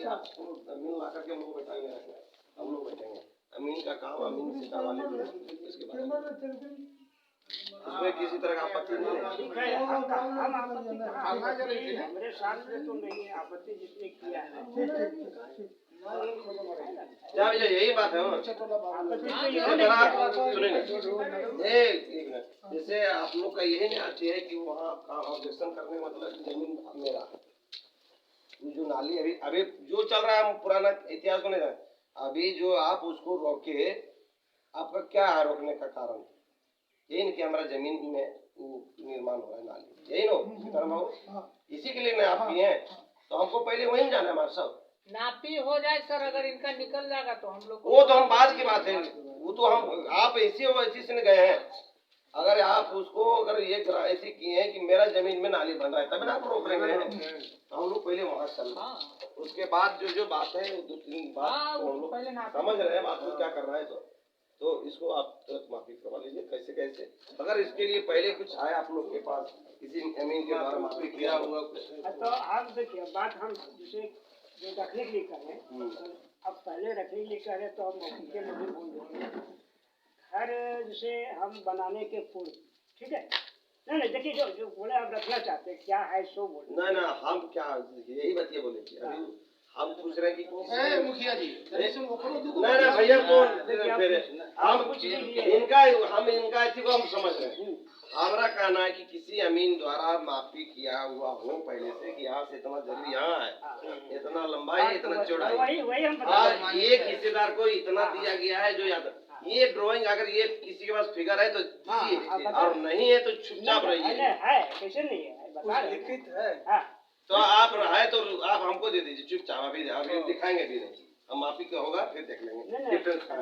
आपको अमीन ला करके हम लोग बैठाएंगे, हम लोग बैठेंगे। अमीन का काम अमीन से करवा लेंगे। इसके बाद उसमें किसी तरह का आपत्ति नहीं है। मेरे सामने तो नहीं है आपत्ति जिसने किया है। यही बात है। जैसे आप लोग का यही नहीं आती है कि वहाँ का ऑब्जेक्शन करने मतलब जमीन मेरा जो नाली अभी जो चल रहा है, हम पुराना इतिहास को नहीं जाए। अभी जो आप उसको रोके, आपका क्या है रोकने का कारण? यही नहीं कि हमारा जमीन में निर्माण हो रहा है नाली, यही नो सीताराम बाबू, इसी के लिए नहीं आप किए हैं। तो हमको पहले वहीं जाना है हमारे सब नापी हो जाए सर, अगर इनका निकल जाएगा तो हम लोग वो तो हम बाद की बात है। वो तो हम आप ऐसी से गए हैं। अगर आप उसको अगर ये ऐसे किए हैं कि मेरा जमीन में नाली बन रहा है, तब ना आप रोक रहे हैं। हम लोग पहले वहाँ चल, उसके बाद जो बात है 2-3 बात तो हम लोग समझ रहे हैं बात को क्या कर रहा है। तो इसको आप तुरंत माफी करवा लीजिए। कैसे कैसे अगर इसके लिए पहले कुछ आए आप लोग के पास, किसी अमीन के द्वारा माफी किया होगा कुछ, तो आप देखिए बात हम जिसे जो रखने के लिए करें, अब पहले रखने के लिए करें तो हम मौके में बोल देंगे घर जिसे हम बनाने के पूर्व, ठीक है। नहीं देखिए जो बोले आप रखना चाहते हैं क्या है सो बोले। नहीं हम क्या यही बतिए बोले कि अभी हम पूछ रहे हैं कि मुखिया जी नहीं भैया कौन फिर हम इनका इसी को हम समझ रहे हैं। हमारा कहना है कि किसी अमीन द्वारा माफी किया हुआ हो पहले से कि यहाँ से इतना जल्दी यहाँ है, इतना लंबाई इतना चौड़ाई, और एक हिस्सेदार को इतना दिया गया है। जो याद ये ड्राइंग अगर ये किसी के पास फिगर है तो दीजिए, और नहीं है तो चुपचाप रहिए। कैसे नहीं है लिखित है तो आप है तो आप हमको दे दीजिए चुपचाप। अभी दिखाएंगे भी नहीं, हम माफी का होगा फिर देख लेंगे।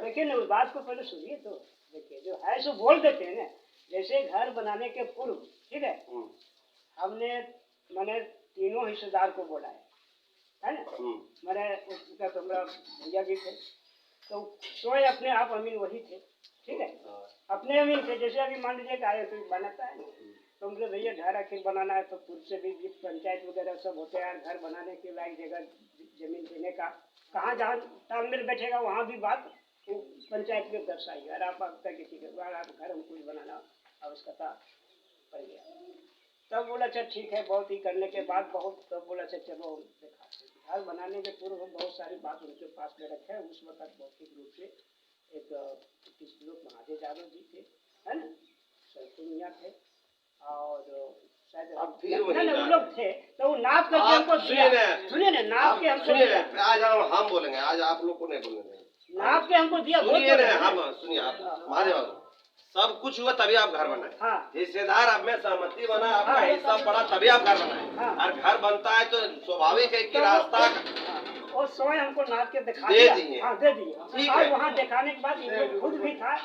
देखिए ना उस बात को पहले सुनिए। तो देखिए जो है सो बोल देते हैं ना, जैसे घर बनाने के पूर्व, ठीक है, हमने मैंने तीनों हिस्सेदार को बोला है ना। मैंने उसका तो मेरा भैया भी थे, तो सोए अपने आप अमीन वही थे, ठीक है, अपने अमीन थे। जैसे अभी मान लीजिए आए तो बनाता है, तो मुझे भैया घर आखिर बनाना है, तो खुद से भी पंचायत वगैरह सब होते हैं घर बनाने के लायक जगह जमीन देने का, कहाँ जहाँ तालमेल बैठेगा वहाँ भी बात पंचायत में दर्शाएगी। अगर आप किसी के द्वारा आप घर हमको बनाना आवश्यकता पड़ गया, तब बोला अच्छा ठीक है। बहुत ही करने के बाद बहुत तब बोला अच्छा चलो देखा घर बनाने के पूर्व हम बहुत सारी बात उनके पास में रखे हैं। उस वक्त भौतिक रूप से एक किसी लोग महादेव यादव जी थे, है ना, सरकुनिया थे, और शायद वो लोग थे। तो वो नाप करके हमको सुनिए ना नाप के हमको आज हम बोलेंगे, आज आप लोग को नहीं बोलेंगे, नाप के हमको दिया। सुनिए ना हम सुनिए आप महादेव सब कुछ हुआ तभी आप घर बनाए। हिस्सेदार अब में सहमति बना, आपका हिस्सा पड़ा तभी आप घर बनाए। और घर बनता है तो स्वाभाविक है कि रास्ता और समय हमको नाप के दिखा दे दिए। दे दिए। और वहाँ दिखाने के बाद खुद भी था,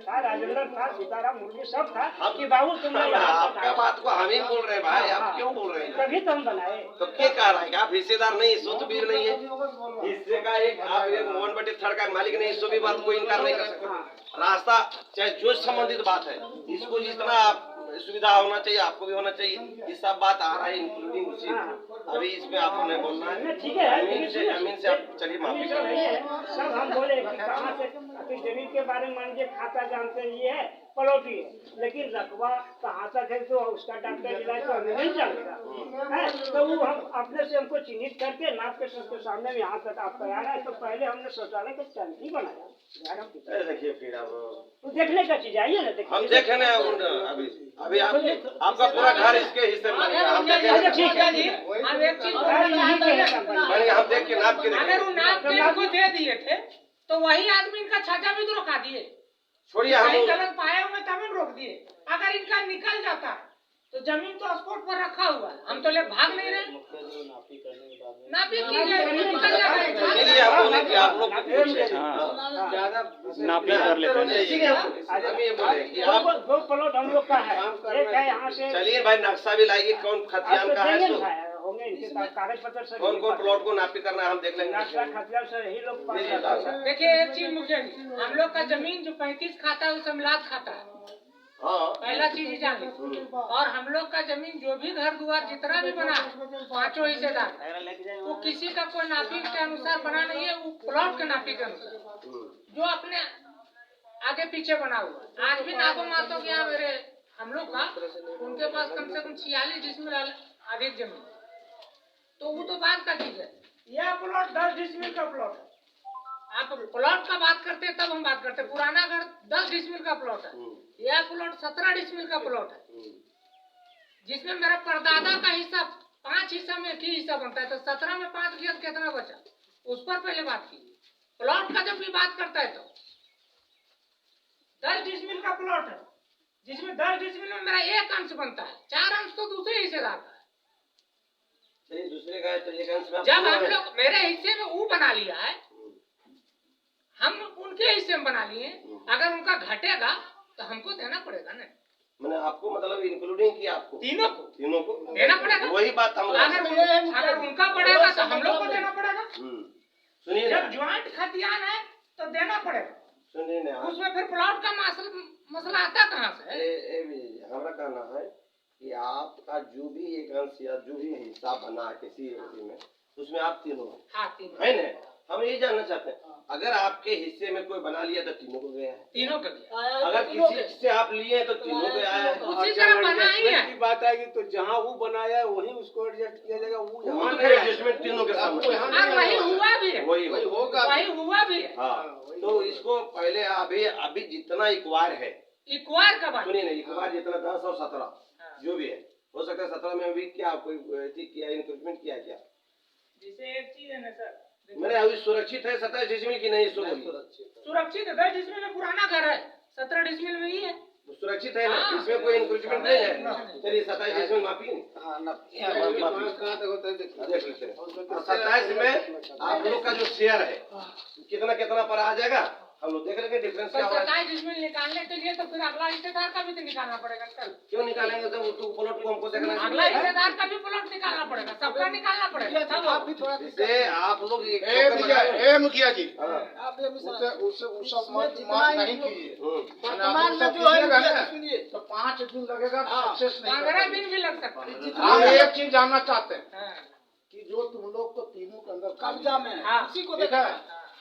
था राजेंद्र था, सीताराम मुर्गी सब था कि बाबू तुम आपका बात को हम ही बोल रहे हैं भाई, आप क्यों बोल रहे हैं? तभी तो हम बनाए। तो क्या कह रहा है कि आप हिस्सेदार नहीं, स्वतवीर नहीं है हिस्से का, एक आप एक मोहन बटे थर्ड का मालिक नहीं, इसको भी बात कोई इनकार नहीं कर सकता। रास्ता चाहे जो संबंधित बात है, इसको जितना आप सुविधा होना चाहिए आपको भी होना चाहिए। ये सब बात आ रहा है इंक्लूडिंग उसी। अभी इसमें आपको नहीं बोलना है। ठीक है, अमीन से आप चलिए माफी सब हम बोले कहाँ से जमीन के बारे में मान लीजिए खाता जानते हैं ये है पलौटी है, लेकिन रकबा कहाँ तक है तो उसका डॉक्टर जिला तो हमें नहीं जानता है। तो वो हम अपने से हमको चिन्हित करके नाप के सबके सामने में यहाँ तक आप तैयार है। तो पहले हमने शौचालय का टंकी बनाया। देखिए फिर अब तो देखने का चीज आइए ना, देखिए हम देखे ना अभी आपका पूरा घर इसके हिस्से में हम देखे। ठीक है जी, हम एक चीज हम देख के नाप के अगर वो नाप के इनको दे दिए थे तो वही आदमी इनका छाता भी तो रोका दिए। छोड़िए हम गलत पाए हुए तभी रोक दिए। अगर इनका निकल जाता तो जमीन तो स्पॉट पर रखा हुआ है, हम तो ले भाग नहीं रहे। नापी की निकल आप लोग नापी कर लेते हैं। बोले कि आप दो प्लॉट हम लोग का है, एक है यहाँ से। चलिए भाई नक्शा भी लाइए, कौन खतियान का है सो होंगे इनके कागज पत्र से, कौन कौन प्लॉट को नापी करना है हम देख लेंगे। नाश्ता खतियान से यही लोग पास रहता है। देखिए एक चीज मुखिया जी, हम लोग का जमीन जो 35 खाता है वो समलात खाता है, हाँ पहला चीज ही जान लीजिए। और हम लोग का जमीन जो भी घर द्वार जितना भी बना पांचों हिस्सेदार, वो किसी का कोई नापी के अनुसार बना नहीं है, वो प्लॉट के नापी के अनुसार जो अपने आगे पीछे बना हुआ। आज भी नागो मातो के यहाँ मेरे हम लोग का, उनके पास कम से कम 46 डिसमिल अधिक जमीन, तो वो तो बात का चीज है। यह प्लॉट 10 डिसमिल का प्लॉट है। आप प्लॉट का बात करते हैं तब हम बात करते हैं। पुराना घर 10 डिसमिल का प्लॉट है, यह प्लॉट 17 डिसमिल का प्लॉट है, जिसमें मेरा परदादा का हिस्सा 5 हिस्सा में एक ही हिस्सा बनता है, तो 17 में 5 गया कितना बचा, उस पर पहले बात कीजिए। प्लॉट का जब भी बात करता है तो 10 डिसमिल का प्लॉट है, जिसमें 10 डिसमिल में मेरा एक अंश बनता है, 4 अंश तो दूसरे हिस्सेदार का है। चलिए दूसरे का है तो एक अंश में जब हम लोग मेरे हिस्से में वो बना लिया है, हम उनके हिस्से में बना लिए, अगर उनका घटेगा तो हमको देना पड़ेगा ना। मैंने आपको मतलब इंक्लूडिंग किया, आपको तीनों को देना पड़ेगा। वही बात हम अगर उनका पड़ेगा तो हम लोग को देना पड़ेगा। सुनिए जब ज्वाइंट खतियान है तो देना पड़ेगा। सुनिए ना, उसमें फिर प्लॉट का मसला आता कहाँ से? हमारा कहना है कि आपका जो भी एक अंश या जो भी हिस्सा बना किसी में, उसमें आप तीनों है ना। हम ये जानना चाहते हैं, अगर आपके हिस्से में कोई बना लिया तो तीनों को गया है, तीनों का अगर किसी से आप लिए तो तीनों को आया है। उसी तरह बना ही है। की बात आएगी तो जहाँ वो बनाया है वहीं उसको एडजस्ट किया जाएगा। वो वो तो फिर एडजस्टमेंट तीनों के सामने और वही हुआ भी है, वही होगा। वही हुआ भी है। हाँ, तो इसको पहले अभी जितना इक्वार है, इक्वार का बात सुनिए ना, इक्वार जितना 10 और 17 जो भी है, हो सकता है 17 में भी क्या कोई किया इंक्रीमेंट किया क्या। जैसे एक चीज है ना सर, मैंने अभी सुरक्षित है 27 डिसमिल की नहीं सुरक्षित है 10 डिसमिल में पुराना घर है, 17 डिसमिल में ही है। सुरक्षित है ना, इसमें कोई इंक्रीमेंट नहीं है। चलिए 27 डिसमिल माफी नहीं, 27 में आप लोग का जो शेयर है कितना कितना पर आ जाएगा, हम लोग देख लेंगे डिफरेंस क्या होगा। 27 डिसमिल निकालने के लिए तो फिर अगला हिस्सेदार का भी तो निकालना पड़ेगा कल। क्यों निकालेंगे, तो प्लॉट को हमको देखना अगला है। हिस्सेदार का भी प्लॉट निकालना पड़ेगा, सबका निकालना पड़ेगा। इससे आप लोग एक चक्कर लगा- मुखिया जी, हाँ। उसे मत नहीं कीजिए। वर्तमान में जो है सुनिए, तो 5 दिन लगेगा, सक्सेस नहीं 15 दिन भी लग सकता है। हम एक चीज जानना चाहते हैं हाँ। कि जो तुम लोग तो तीनों के अंदर कब्जा में है, हाँ। उसी को देखा है,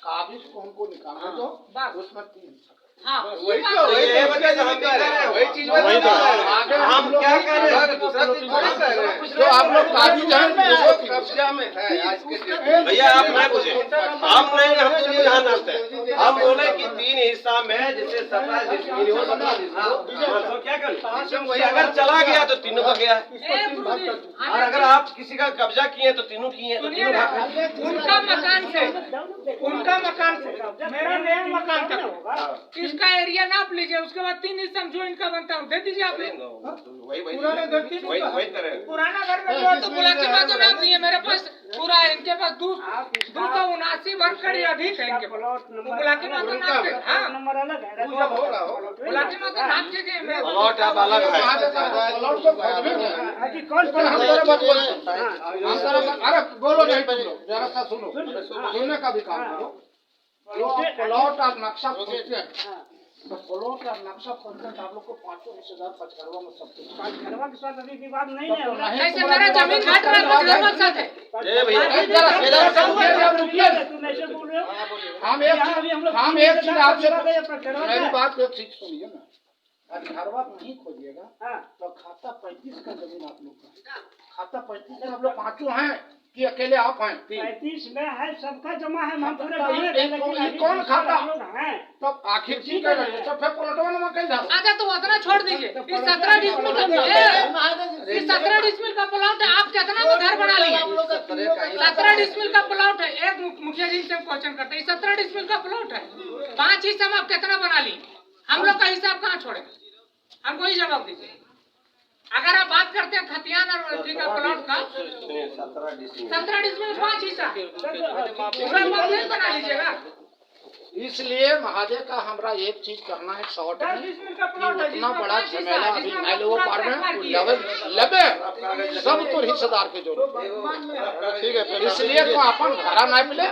काबिज को हमको निकालना दो, बस। उसमें 3 हाँ, वही तो ये वजह से हम भी कह रहे हैं, वही चीज वही तो आगे हम क्या कह रहे हैं, दूसरा चीज थोड़ी कह रहे हैं। जो आप लोग काबिज हैं वो कब्जा में है आज के दिन। भैया आप नहीं पूछे, हम नहीं, हम तो नहीं यहाँ नाचते हैं। हम बोले कि 3 हिस्सा में जैसे 17 डिसमिल हो, 17 डिसमिल हो, क्या करें, अगर चला गया तो तीनों का गया है, और अगर आप किसी का कब्जा किए तो तीनों किए, तो सुनिए तीनों ना, भाग गए। उनका मकान से मेरा नया मकान तक इसका एरिया नाप लीजिए, उसके बाद 3 हिस्सा जो इनका बनता है दे दीजिए आप लोग। वही करें। पुराना घर में वो तो बोला के बाद नाप दिए, मेरे पास पूरा इनके पास 279 वर्कर अधिक है इनके पास। बोला के बाद नाप दे। हाँ, नंबर अलग है, बोला के बाद नाप दीजिए। प्लॉट आप अलग है। अभी कौन अरे बोलो नहीं, तुम लोग जरा सा सुनो, सुनने का भी काम करो। जो प्लॉट और नक्शा खोजते हैं, तो प्लॉट और नक्शा खोजते हैं, आप लोग को 5 हिस्सेदार पचकरवा में सब कुछ घरवा के साथ अभी विवाद नहीं है। ऐसे मेरा जमीन घट रहा है घरवा के साथ है। ए भैया तुम ऐसे बोल रहे हो। हम एक चीज आपसे, मेरी बात को एक चीज सुनिए ना, अगर घरवा नहीं खोजिएगा तो खाता 35 का जमीन आप लोग का, खाता 35 में आप लोग 5 हैं कि अकेले आप हैं? 35 में है, सबका जमा है, हम पूरे गाँव में कौन खाता है। तब आखिर ठीक है, तो फिर प्लॉटवा में कहीं धारो। अच्छा तो उतना छोड़ दीजिए। ये 17 डिसमिल का प्लॉट है, आप कितना में घर बना लिए? 17 डिसमिल का प्लॉट है। एक मुखिया जी से क्वेश्चन करते हैं, 17 डिसमिल का प्लॉट है, 5 हिस्सा में आप कितना बना लिए? हम लोग का हिसाब कहाँ छोड़े? हमको ही जवाब दीजिए। अगर आप बात करते हैं खतियान और ठीक है प्लॉट का, 17 डिसमिल 5 हिस्सा पूरा नहीं बना लीजिएगा। इसलिए महादेव का हमरा एक चीज करना है शॉर्ट में कि उतना बड़ा झमेला अभी नहीं लोगों पार में लबे सब तो हिस्सेदार के जोड़ो, ठीक है। फिर इसलिए तो अपन घरा नहीं मिले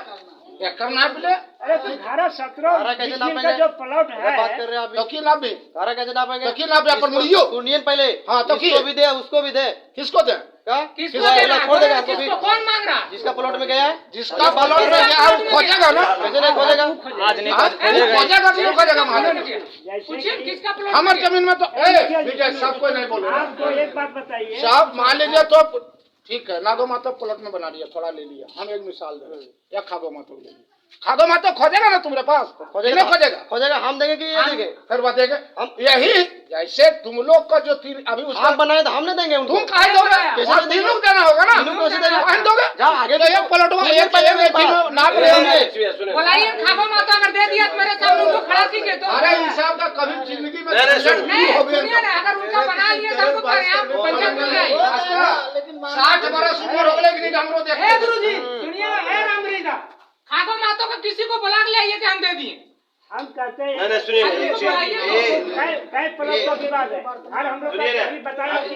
एकर नहीं मिले। अरे तो 17 का जो प्लॉट है बात कर रहे हैं तो की लाभ भी अरे कैसे ना पाएंगे तो की लाभ अपन मुड़ियो यूनियन पहले हाँ, तो इसको भी दे उसको भी दे किसको दे क्या किसको किसको देना छोड़ देगा है? हमको भी किसको कौन मांग रहा है? जिसका प्लॉट में गया है जिसका प्लॉट में गया वो खोजेगा ना, कैसे नहीं खोजेगा आज नहीं खोजेगा कि नहीं खोजेगा महादेव। जैसे पूछिए कि किसका प्लॉट हमारे जमीन में तो विजय सब कोई नहीं बोलो आपको एक बात बताइए, सब मान लीजिए तो ठीक है। नागो माता प्लॉट में बना लिया, थोड़ा ले लिया, हम एक मिसाल दे रहे हैं, या खागो माता ले लिया। खागो माता खोजेगा ना तुम्हारे पास, खोजेगा खोजेगा खोजेगा हम देंगे कि ये देंगे फिर बताएंगे यही जैसे तुम लोग का जो तीन अभी उसका हम बनाए तो हम नहीं देंगे उनको तुम कहा दोगे कैसे वहाँ तीन लोग देना होगा ना, तीनों को कैसे देंगे? कहाँ दोगे जाओ आगे तो एक प्लॉट में एक नाप रहे होंगे। बोलाइए खाबो माता अगर दे दिया तो मेरे सामने उनको खड़ा कीजिए तो अरे हिसाब का कभी जिंदगी में नहीं हो गया सुनिए ना, अगर उनका बना लिए तो हमको करें आप पंचायत में जाइए। 60 बरस उम्र हो गई कि नहीं हमरो देख हे गुरुजी सुनिए ना, हे रामरीदा खागो माता को किसी को बुला के लाइए कि हम दे दिए। हम कहते हैं नहीं सुनिए कई प्लॉट का विवाद है, हर हम लोग अभी बताया कि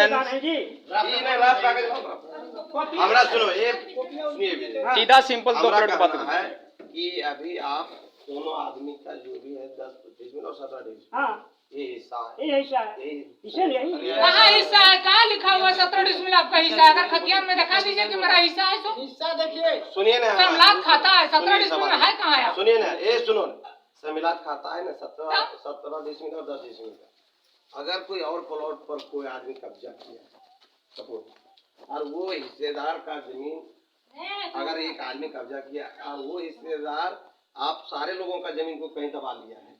10 जी हमरा सुनो ये सुनिए सीधा सिंपल 2 मिनट बात है कि अभी आप दोनों आदमी का जो भी है 10-25 मिनट और 17 दिन हाँ ये हिस्सा है ये हिस्सा है, इसे नहीं कहाँ हिस्सा है? कहाँ लिखा हुआ 17 डिसमिल आपका हिस्सा है? अगर खतियान में दिखा दीजिए कि मेरा हिस्सा है तो हिस्सा देखिए सुनिए ना समलात खाता है 17 डिसमिल है कहाँ है? सुनिए ना ये सुनो समिलात खाता है ना 17 डिसमिल और 10 डिसमिल का। अगर कोई और प्लॉट पर कोई आदमी कब्जा किया सपोज और वो हिस्सेदार का जमीन अगर एक आदमी कब्जा किया और वो हिस्सेदार आप सारे लोगों का जमीन को कहीं दबा लिया है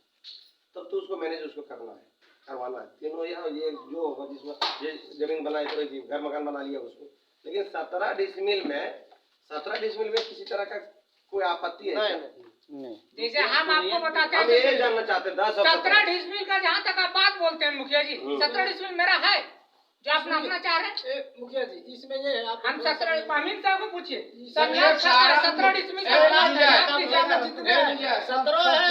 तब तो उसको मैनेज उसको करवाना है तीनों ये जो होगा जिसमें ये जमीन बनाई तो घर मकान बना लिया उसको। लेकिन 17 डिसमिल में किसी तरह का कोई आपत्ति है क्या? जैसे हम आपको बताते हम ये हैं जानना चाहते हैं 10 17 डिसमिल का जहाँ तक आप बात बोलते हैं मुखिया जी 17 डिसमिल मेरा है जो आप नापना चाह रहे हैं। मुखिया जी इसमें ये है हम 17 अमीन साहब को पूछिए 17 डिसमिल का 17 है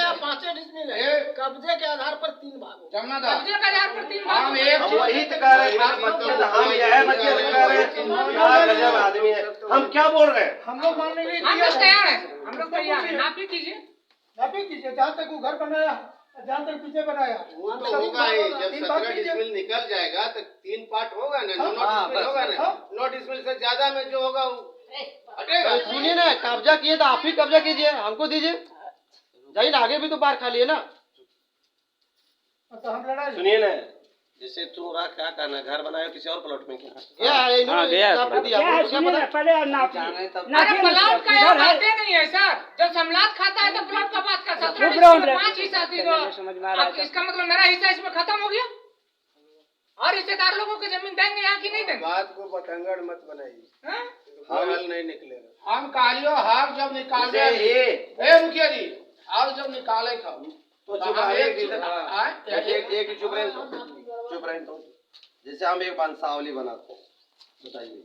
या 5 डिसमिल है, कब्जे के आधार पर 3 भाग जमनादार कब्जे का आधार पर 3 हम भाग एक हम वही तो कह रहे हैं हम यह मतलब कह रहे हैं क्या गजब आदमी है हम क्या बोल रहे हैं। हम लोग मानने के हम लोग तैयार हैं, हम लोग तैयार हैं, नापी कीजिए। कीजिए जहाँ तक वो घर बनाया जहाँ तक पीछे बनाया वो तो होगा ही जब 17 डिसमिल निकल जाएगा तो 3 पार्ट होगा ना 9 डिसमिल होगा ना 9 डिसमिल से ज्यादा में जो होगा वो हटेगा। सुनिए ना कब्जा किए तो आप ही कब्जा कीजिए हमको दीजिए जाइए ना आगे भी तो बार खाली है ना। तो हम लड़ा सुनिए ना जैसे तुम्हारा क्या करना घर बनाए किसी और प्लॉट में क्या क्या है सुनिए ना, पहले नापिए अरे प्लॉट का यहाँ बातें नहीं है सर, जब समलात खाता है तो प्लॉट का बात कर 5 हिस्सा थी तो इसका मतलब मेरा हिस्सा इसमें खत्म हो गया और रिश्तेदार लोगों की जमीन देंगे यहाँ की नहीं देंगे? बात को बतंगड़ मत बनाइए हाँ? हल नहीं निकलेगा। हम कालियो हार जब निकाले ए मुखिया जी हार जब निकाले खाओ तो चुप रहे तो जैसे हम एक वंशावली बनाते हैं बताइए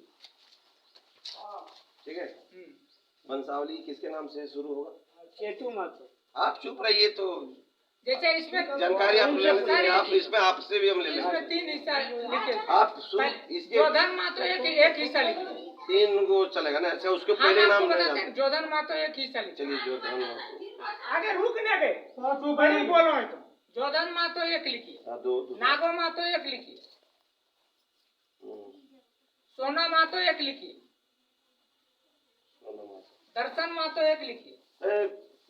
ठीक है वंशावली किसके नाम से शुरू होगा? केतु मत आप चुप रहिए तो जैसे इसमें जानकारी आप ले लेंगे आप इसमें आपसे भी हम ले इसमें लेंगे 3 हिस्सा लिखे आप इसके जोधन मातो एक हिस्सा लिखे 3 को चलेगा ना। अच्छा उसके हम पहले नाम आपको नहीं बताते हैं जानते जोधन मातो एक हिस्सा लिखे चलिए जो धन आगे रुक ना गए तू बड़ी बोलो है तो जोधन मातो एक लिखिए दो नागो मातो एक लिखिए सोना मातो एक लिखिए दर्शन मातो एक लिखिए।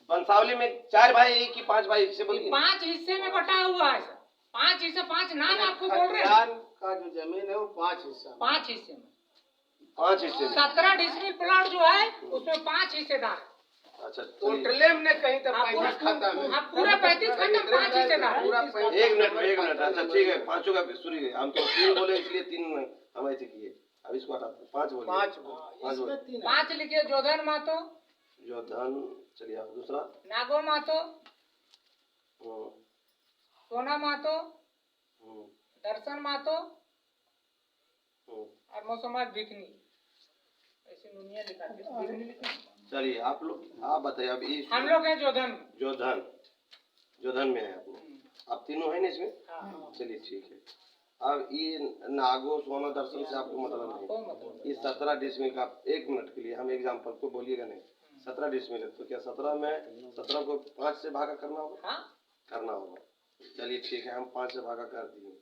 वंशावली में 4 भाई एक ही 5 भाई से बोलिए 5 हिस्से में बटा हुआ है सर, 5 हिस्से 5 नाम आपको बोल रहे हैं खतियान का जो जमीन है वो 5 हिस्सा 5 हिस्से में 5 हिस्से में 17 डिसमिल प्लॉट जो है उसमें 5 हिस्सेदार है। अच्छा टोटले में कहीं तो 35 खाता में हाँ पूरा 35 खंड 5 हिस्सेदार है। पूरा एक मिनट अच्छा ठीक है 5 का सुनिए हम तो 3 बोले इसलिए 3 हम ऐसे किए अब इसको हटाते 5 बोलिए 5 बोलिए 5 लिखिए जोधन मातो जो धन चलिए आप दूसरा नागो मातो सोना मातो दर्शन मातो और मौसमात भिखनी ऐसे नुनिया लिखा चलिए आप लोग आप बताइए अब ये हम लोग हैं जोधन। जोधन में है आप लोग, आप तीनों हैं ना इसमें? चलिए ठीक है। अब ये नागो सोना दर्शन से आपको मतलब नहीं, ये 17 डिसमिल का, 1 मिनट के लिए हम एग्जाम्पल को बोलिएगा नहीं, 17 डिसमिल है तो क्या 17 को 5 से भागा करना होगा? करना होगा। चलिए ठीक है, हम 5 से भागा कर दिए।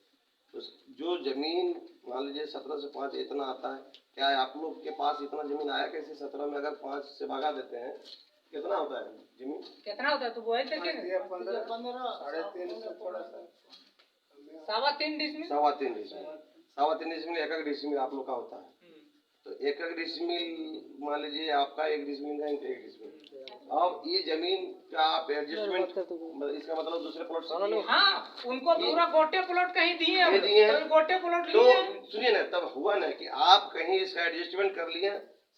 तो जो जमीन मान लीजिए 17 से 5 इतना आता है, क्या आप लोग के पास इतना जमीन आया कैसे? 17 में अगर 5 से भागा देते हैं कितना होता है जमीन? कितना होता है तो वो करके 15 3.5 से थोड़ा सा 3.25 डिसमिल। 3.25 डिसमिल 1 डिसमिल आप लोग का होता है। तो 1 डिसमिल मान लीजिए आपका 1 डिसमिल का 1 डिसमिल। अब ये जमीन का आप एडजस्टमेंट, इसका मतलब दूसरे प्लॉट से, हाँ उनको पूरा गोटे प्लॉट कहीं दिए हैं, तो गोटे प्लॉट तो लिए हैं। सुनिए ना, तब हुआ ना कि आप कहीं इसका एडजस्टमेंट कर लिए,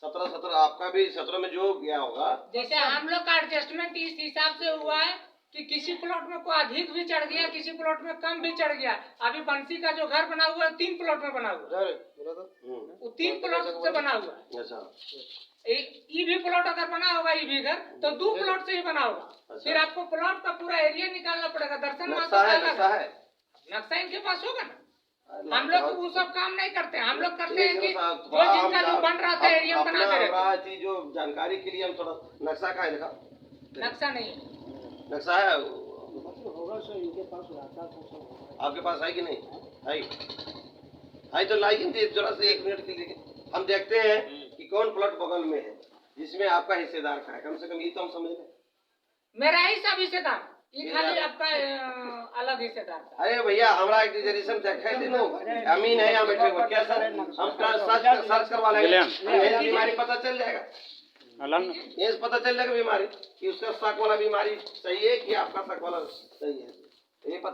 17 आपका भी 17 में जो गया होगा। जैसे हम लोग का एडजस्टमेंट इस हिसाब से हुआ है कि किसी प्लॉट में कोई अधिक भी चढ़ गया, किसी प्लॉट में कम भी चढ़ गया। अभी बंसी का जो घर बना हुआ है 3 प्लॉट में बना हुआ है, वो 3 प्लॉट से बना हुआ है। अच्छा, ये भी प्लॉट अगर बना होगा, ये भी घर तो 2 प्लॉट से ही बना होगा। फिर आपको प्लॉट का पूरा एरिया निकालना पड़ेगा। दर्शन नक्शा इनके पास होगा ना। हम लोग वो सब काम नहीं करते, हम लोग करते हैं कि जो जिनका जो बन रहा था एरिया बना दे रहे। जो जानकारी के लिए हम थोड़ा नक्शा का लिखा, नक्शा नहीं है, नक्शा है होगा सो इनके पास रहता था। आपके पास है कि नहीं? है तो लाइए जरा से 1 मिनट के लिए हम देखते हैं कि कौन प्लॉट बगल में है जिसमें आपका हिस्सेदार का है। कम से कम ये तो हम समझ लें। मेरा ही सब हिस्सेदार, ये खाली आपका अलग हिस्सेदार था। अरे भैया हमारा एक रिजर्वेशन देखा थे नो, अमीन है यहाँ बैठे हुए, क्या सर हम सर्च करवा लेंगे, बीमारी पता चल जाएगा। ये पता चल जाएगा बीमारी कि उसका शक वाला बीमारी सही है कि आपका शक वाला सही है, ये पता